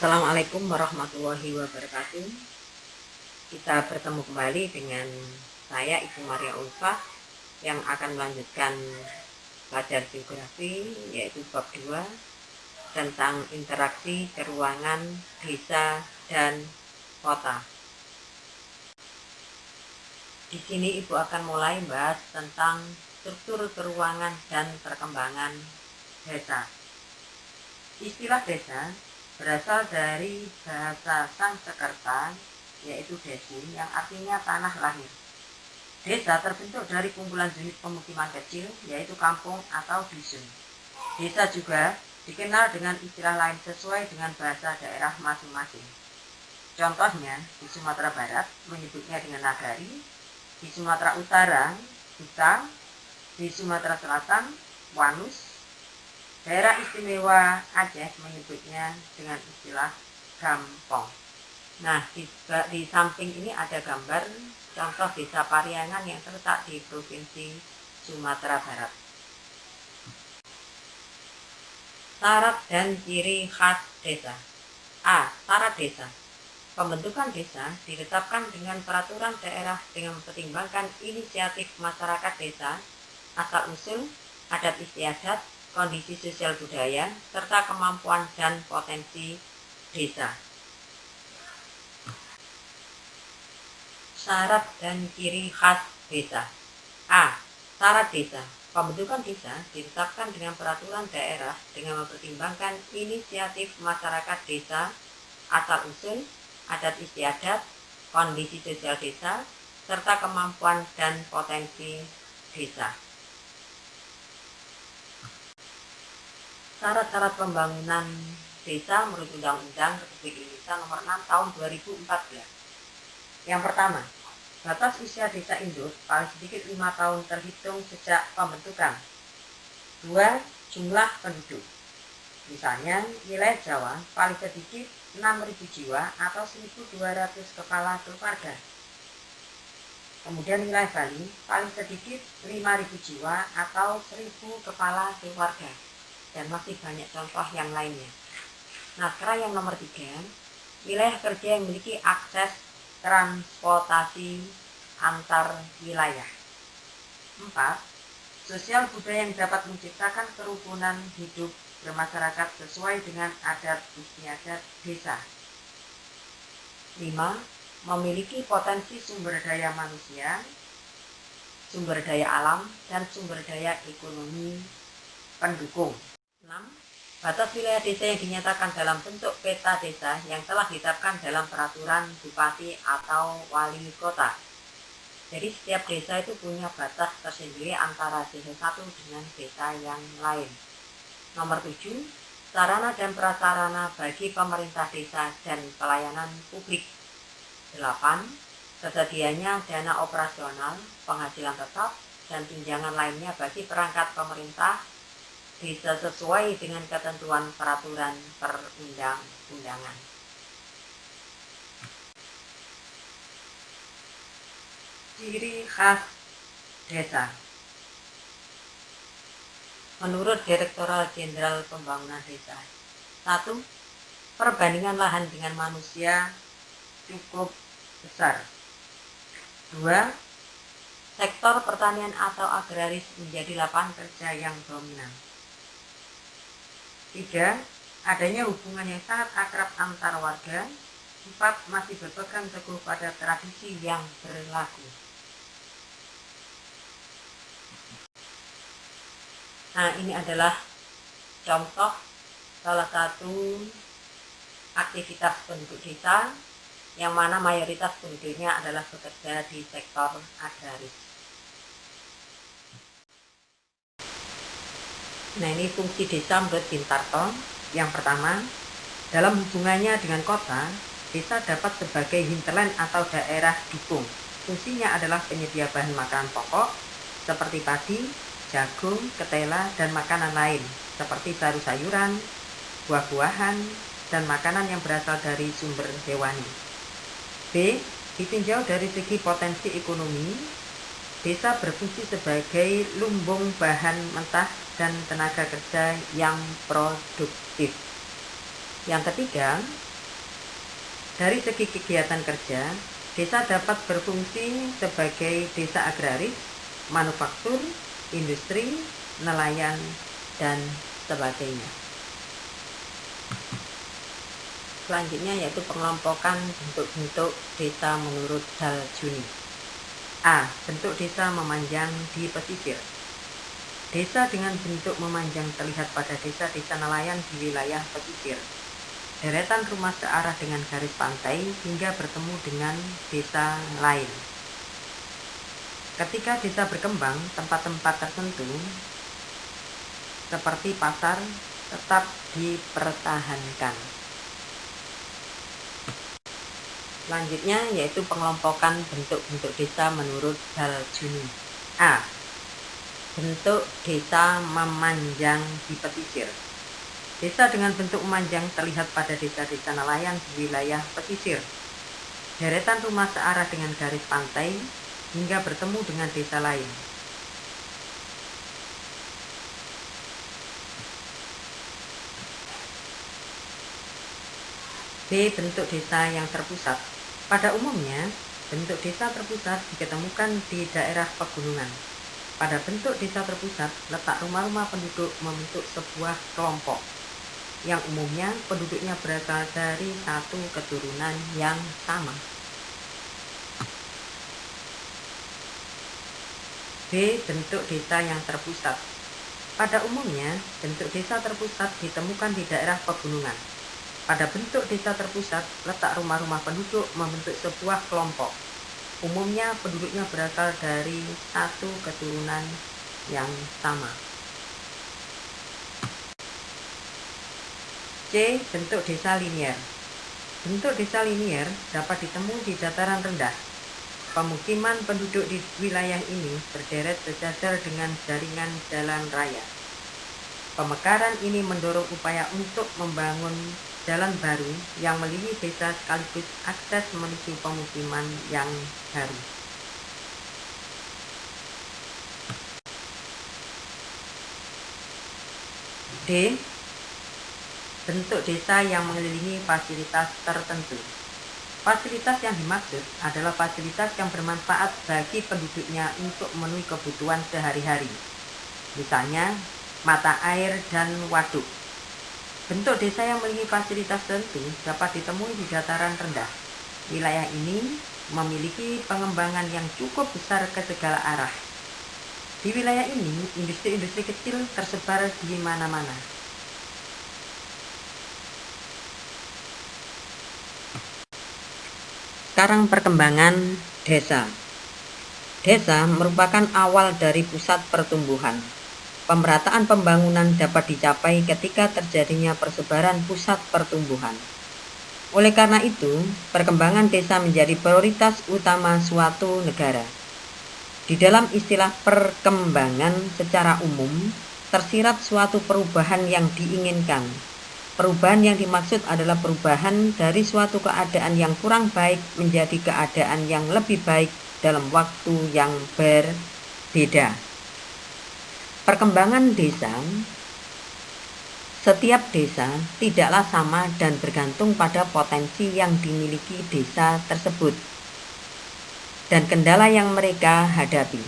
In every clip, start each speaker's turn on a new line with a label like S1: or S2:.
S1: Assalamualaikum warahmatullahi wabarakatuh. Kita bertemu kembali dengan saya Ibu Maria Ulfa yang akan melanjutkan pelajaran geografi, yaitu bab 2 tentang interaksi keruangan desa dan kota. Di sini Ibu akan mulai bahas tentang struktur keruangan dan perkembangan desa. Istilah desa berasal dari bahasa Sanskerta, yaitu desi, yang artinya tanah lahir. Desa terbentuk dari kumpulan unit pemukiman kecil, yaitu kampung atau dusun. Desa juga dikenal dengan istilah lain sesuai dengan bahasa daerah masing-masing. Contohnya, di Sumatera Barat menyebutnya dengan nagari, di Sumatera Utara, huta, di Sumatera Selatan, wanus. Daerah istimewa Aceh menyebutnya dengan istilah gampong. Nah, di samping ini ada gambar contoh desa Pariangan yang terletak di Provinsi Sumatera Barat. Syarat dan ciri khas desa. A. Syarat desa. Pembentukan desa ditetapkan dengan peraturan daerah dengan mempertimbangkan inisiatif masyarakat desa, asal-usul, adat istiadat, kondisi sosial budaya, serta kemampuan dan potensi desa. Syarat dan ciri khas desa. A. Syarat desa. Pembentukan desa ditetapkan dengan peraturan daerah dengan mempertimbangkan inisiatif masyarakat desa, asal-usul, adat istiadat, kondisi sosial desa, serta kemampuan dan potensi desa. Syarat-syarat pembangunan desa menurut Undang-Undang Republik Indonesia Nomor 6 Tahun 2014. Yang pertama, batas usia desa induk paling sedikit 5 tahun terhitung sejak pembentukan. 2. Jumlah penduduk. Misalnya, wilayah Jawa paling sedikit 6.000 jiwa atau 1.200 kepala keluarga. Kemudian wilayah Bali paling sedikit 5.000 jiwa atau 1.000 kepala keluarga. Dan masih banyak contoh yang lainnya. Nah, sekarang yang nomor 3, wilayah kerja yang memiliki akses transportasi antar wilayah. 4. Sosial budaya yang dapat menciptakan kerukunan hidup bermasyarakat sesuai dengan adat istiadat desa. 5. Memiliki potensi sumber daya manusia, sumber daya alam, dan sumber daya ekonomi pendukung. 6. Batas wilayah desa yang dinyatakan dalam bentuk peta desa yang telah ditetapkan dalam peraturan bupati atau wali kota. Jadi setiap desa itu punya batas tersendiri antara desa satu dengan desa yang lain. Nomor 7. Sarana dan prasarana bagi pemerintah desa dan pelayanan publik. 8. Tersedianya dana operasional, penghasilan tetap, dan tunjangan lainnya bagi perangkat pemerintah bisa sesuai dengan ketentuan peraturan perundang-undangan. Ciri khas desa. Menurut Direktorat Jenderal Pembangunan Desa, 1. Perbandingan lahan dengan manusia cukup besar. 2. Sektor pertanian atau agraris menjadi lapangan kerja yang dominan. 3. Adanya hubungan yang sangat akrab antar warga. 4. Masih berpegang teguh pada tradisi yang berlaku. Nah, ini adalah contoh salah satu aktivitas penduduk desa yang mana mayoritas penduduknya adalah bekerja di sektor agraris. Nah, ini fungsi desa menurut Bintarto. Yang pertama, dalam hubungannya dengan kota, desa dapat sebagai hinterland atau daerah dukung. Fungsinya adalah penyedia bahan makanan pokok seperti padi, jagung, ketela, dan makanan lain seperti sayur-sayuran, buah-buahan, dan makanan yang berasal dari sumber hewani. B. Ditinjau dari segi potensi ekonomi, desa berfungsi sebagai lumbung bahan mentah dan tenaga kerja yang produktif. Yang ketiga, Dari segi kegiatan kerja, desa dapat berfungsi sebagai desa agraris, manufaktur, industri, nelayan, dan sebagainya. Selanjutnya yaitu pengelompokan bentuk-bentuk desa menurut Daljuni. A. Bentuk desa memanjang di pesisir. Desa dengan bentuk memanjang terlihat pada desa-desa nelayan di wilayah pesisir. Deretan rumah searah dengan garis pantai hingga bertemu dengan desa lain. Ketika desa berkembang, tempat-tempat tertentu seperti pasar tetap dipertahankan. Selanjutnya yaitu pengelompokan bentuk-bentuk desa menurut Daljuni. A. Bentuk desa memanjang di pesisir. Desa dengan bentuk memanjang terlihat pada desa-desa nelayan di wilayah pesisir. Deretan rumah searah dengan garis pantai hingga bertemu dengan desa lain. B. Bentuk desa yang terpusat. Pada umumnya, bentuk desa terpusat diketemukan di daerah pegunungan. Pada bentuk desa terpusat, letak rumah-rumah penduduk membentuk sebuah kelompok, yang umumnya penduduknya berasal dari satu keturunan yang sama. B. Bentuk desa yang terpusat. Pada umumnya, bentuk desa terpusat ditemukan di daerah pegunungan. Pada bentuk desa terpusat, letak rumah-rumah penduduk membentuk sebuah kelompok. Umumnya penduduknya berasal dari satu keturunan yang sama. C. Bentuk desa linier. Bentuk desa linier dapat ditemui di dataran rendah. Pemukiman penduduk di wilayah ini berderet sejajar dengan jaringan jalan raya. Pemekaran ini mendorong upaya untuk membangun jalan baru yang melintasi desa sekaligus akses menuju pemukiman yang baru. D. Bentuk desa yang mengelilingi fasilitas tertentu. Fasilitas yang dimaksud adalah fasilitas yang bermanfaat bagi penduduknya untuk memenuhi kebutuhan sehari-hari. Misalnya, mata air dan waduk. Bentuk desa yang memiliki fasilitas tertentu dapat ditemui di dataran rendah. Wilayah ini memiliki pengembangan yang cukup besar ke segala arah. Di wilayah ini, industri-industri kecil tersebar di mana-mana. Sekarang perkembangan desa. Desa merupakan awal dari pusat pertumbuhan. Pemerataan pembangunan dapat dicapai ketika terjadinya persebaran pusat pertumbuhan. Oleh karena itu, perkembangan desa menjadi prioritas utama suatu negara. Di dalam istilah perkembangan secara umum, tersirat suatu perubahan yang diinginkan. Perubahan yang dimaksud adalah perubahan dari suatu keadaan yang kurang baik menjadi keadaan yang lebih baik dalam waktu yang berbeda. Perkembangan desa, setiap desa tidaklah sama dan bergantung pada potensi yang dimiliki desa tersebut dan kendala yang mereka hadapi.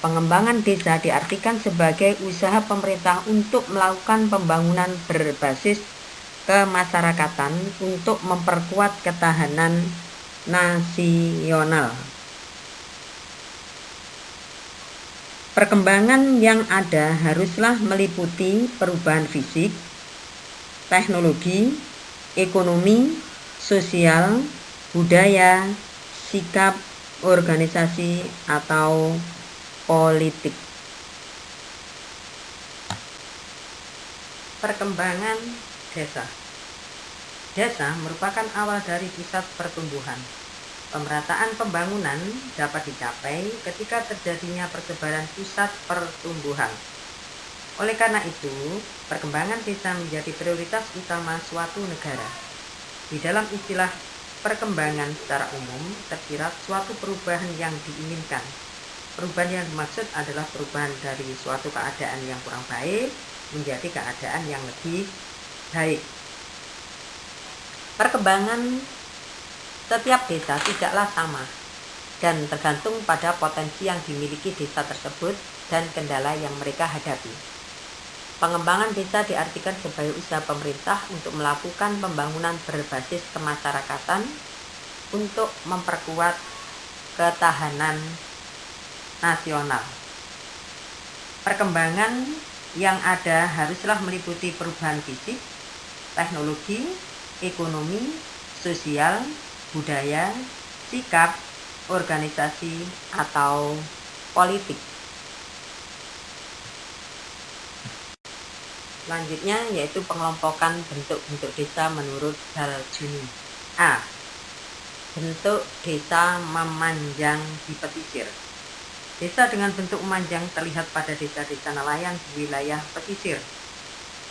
S1: Pengembangan desa diartikan sebagai usaha pemerintah untuk melakukan pembangunan berbasis kemasyarakatan untuk memperkuat ketahanan nasional. Perkembangan yang ada haruslah meliputi perubahan fisik, teknologi, ekonomi, sosial, budaya, sikap, organisasi, atau politik. Perkembangan desa. Desa merupakan awal dari pusat pertumbuhan. Pemerataan pembangunan dapat dicapai ketika terjadinya persebaran pusat pertumbuhan. Oleh karena itu, perkembangan desa menjadi prioritas utama suatu negara. Di dalam istilah perkembangan secara umum, tersirat suatu perubahan yang diinginkan. Perubahan yang dimaksud adalah perubahan dari suatu keadaan yang kurang baik menjadi keadaan yang lebih baik. Perkembangan Setiap desa tidaklah sama dan tergantung pada potensi yang dimiliki desa tersebut dan kendala yang mereka hadapi. Pengembangan desa diartikan sebagai usaha pemerintah untuk melakukan pembangunan berbasis kemasyarakatan untuk memperkuat ketahanan nasional. Perkembangan yang ada haruslah meliputi perubahan fisik, teknologi, ekonomi, sosial, budaya, sikap, organisasi, atau politik. Selanjutnya yaitu pengelompokan bentuk-bentuk desa menurut Daljuni. A. Bentuk desa memanjang di pesisir. Desa dengan bentuk memanjang terlihat pada desa-desa nelayan di wilayah pesisir.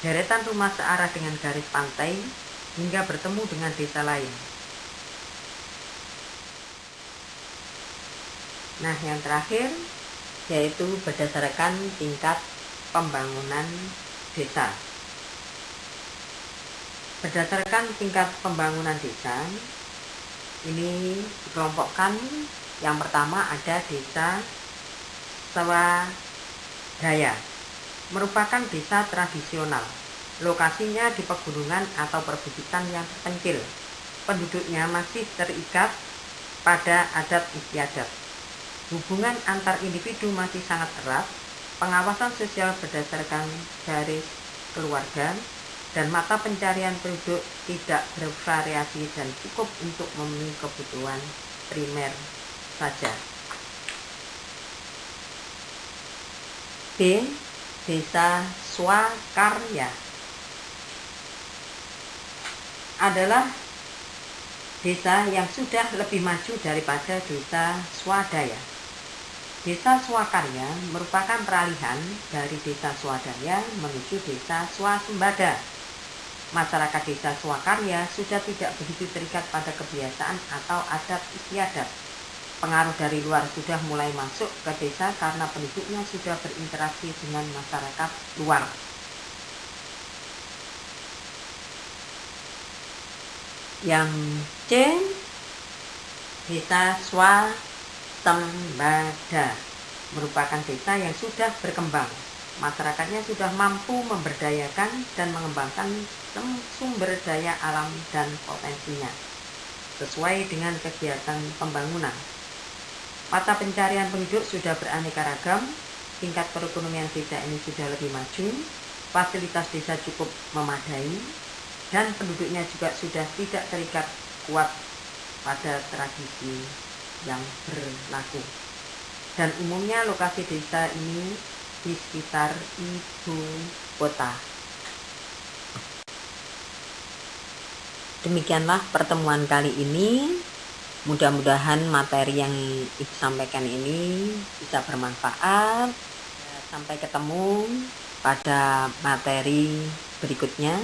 S1: Deretan rumah searah dengan garis pantai hingga bertemu dengan desa lain. Nah, yang terakhir yaitu berdasarkan tingkat pembangunan desa. Berdasarkan tingkat pembangunan desa, ini dikelompokkan. Yang pertama ada desa swadaya, merupakan desa tradisional. Lokasinya di pegunungan atau perbukitan yang terpencil. Penduduknya masih terikat pada adat istiadat. Hubungan antar individu masih sangat erat. Pengawasan sosial berdasarkan garis keluarga dan mata pencarian penduduk tidak bervariasi dan cukup untuk memenuhi kebutuhan primer saja. B. Desa swakarya adalah desa yang sudah lebih maju daripada desa swadaya. Desa swakarya merupakan peralihan dari desa swadaya menuju desa swasembada. Masyarakat desa swakarya sudah tidak begitu terikat pada kebiasaan atau adat istiadat. Pengaruh dari luar sudah mulai masuk ke desa karena penduduknya sudah berinteraksi dengan masyarakat luar. Yang C. Desa swasembada merupakan desa yang sudah berkembang. Masyarakatnya sudah mampu memberdayakan dan mengembangkan sumber daya alam dan potensinya sesuai dengan kegiatan pembangunan. Mata pencarian penduduk sudah beraneka ragam, tingkat perekonomian desa ini sudah lebih maju, fasilitas desa cukup memadai, dan penduduknya juga sudah tidak terikat kuat pada tradisi yang berlaku. Dan umumnya lokasi desa ini di sekitar ibu kota. Demikianlah pertemuan kali ini. Mudah-mudahan materi yang disampaikan ini bisa bermanfaat. Sampai ketemu pada materi berikutnya.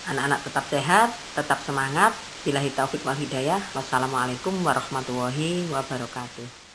S1: Anak-anak tetap sehat, tetap semangat. Billahi taufik wal hidayah. Wassalamualaikum warahmatullahi wabarakatuh.